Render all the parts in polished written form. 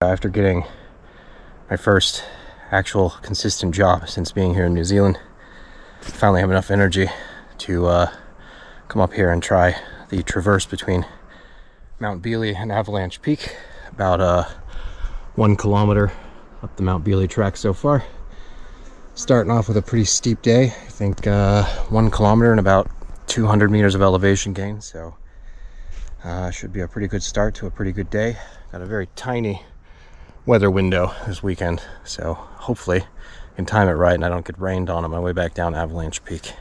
After getting my first actual consistent job since being here in New Zealand, I finally have enough energy to come up here and try the traverse between Mt Bealey and Avalanche Peak. About 1 kilometer up the Mt Bealey track so far. Starting off with a pretty steep day. I think 1 kilometer and about 200 meters of elevation gain, so should be a pretty good start to a pretty good day. Got a very tiny weather window this weekend, so hopefully I can time it right and I don't get rained on my way back down Avalanche Peak.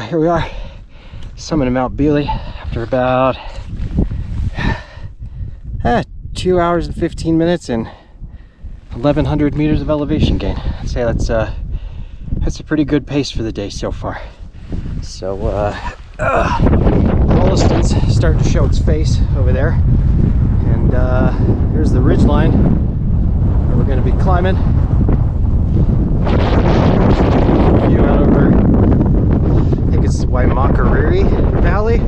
Here we are, summit of Mt Bealey after about 2 hours and 15 minutes and 1,100 meters of elevation gain. I'd say that's a pretty good pace for the day so far. So Rolliston's starting to show its face over there, and here's the ridge line where we're going to be climbing. View out over, I think it's Waimakariri Valley,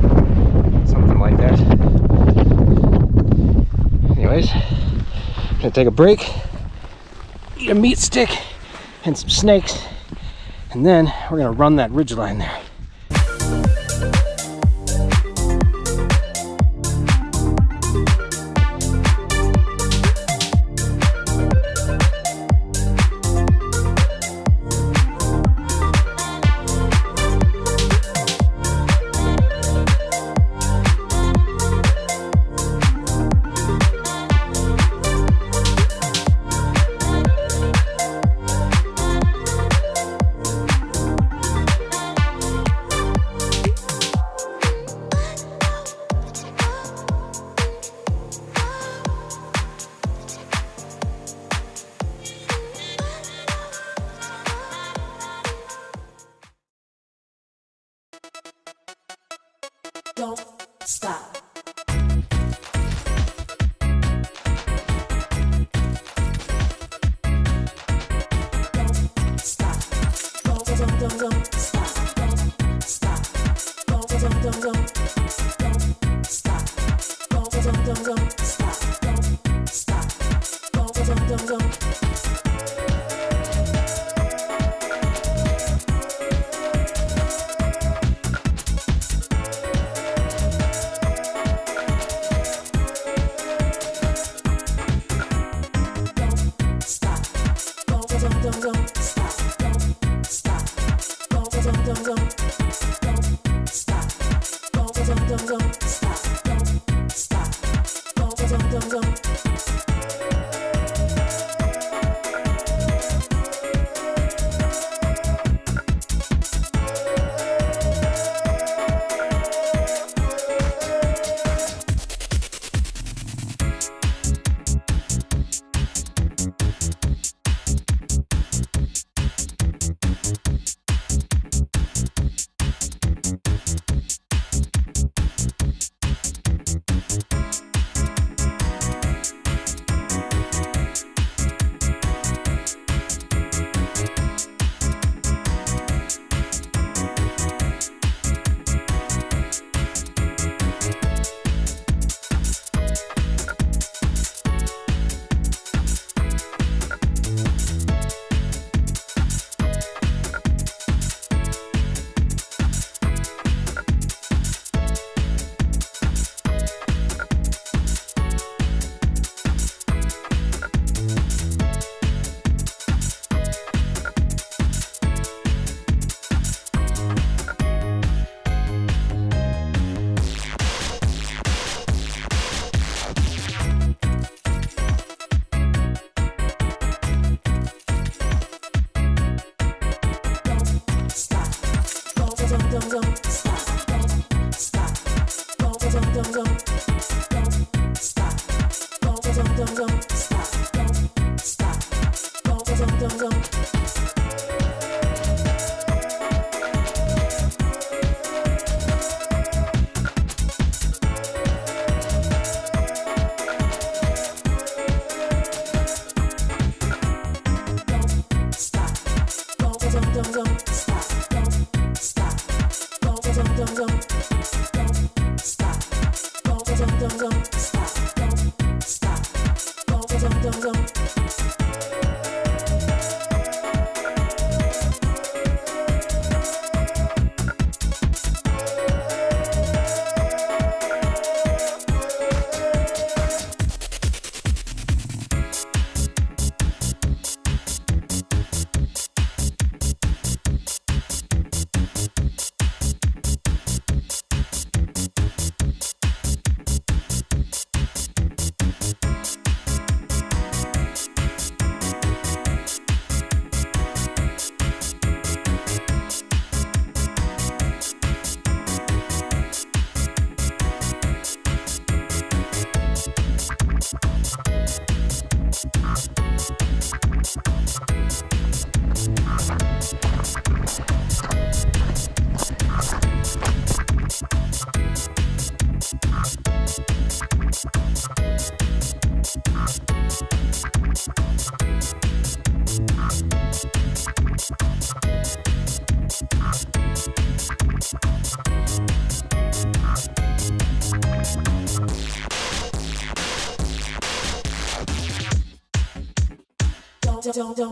something like that. Anyways, I'm gonna take a break, eat a meat stick and some snakes, and then we're gonna run that ridge line there. don't stop.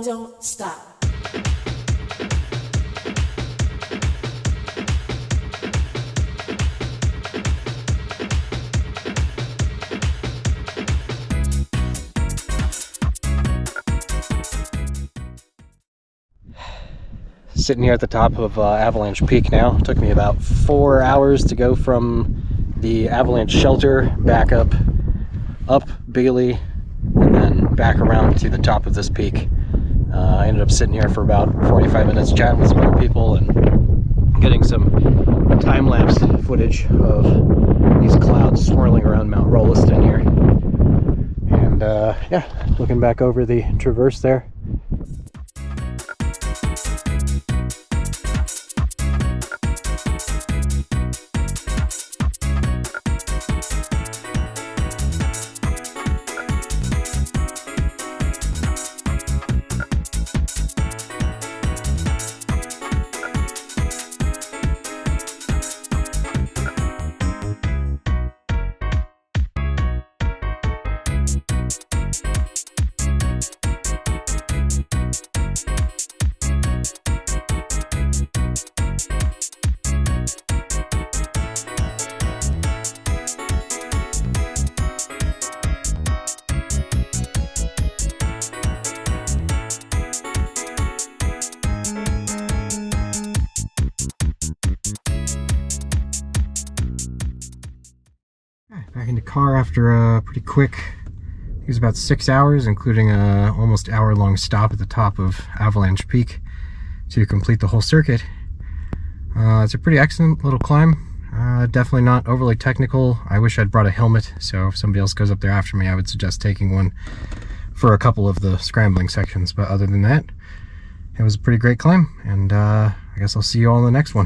Don't stop. Sitting here at the top of Avalanche Peak now. It took me about 4 hours to go from the avalanche shelter back up Bealey, and then back around to the top of this peak. I ended up sitting here for about 45 minutes chatting with some other people and getting some time-lapse footage of these clouds swirling around Mount Rolliston here. And yeah, looking back over the traverse there. Back in the car after a pretty quick, it was about 6 hours, including a almost hour-long stop at the top of Avalanche Peak to complete the whole circuit. It's a pretty excellent little climb. Definitely not overly technical. I wish I'd brought a helmet, so if somebody else goes up there after me, I would suggest taking one for a couple of the scrambling sections. But other than that, it was a pretty great climb, and I guess I'll see you all in the next one.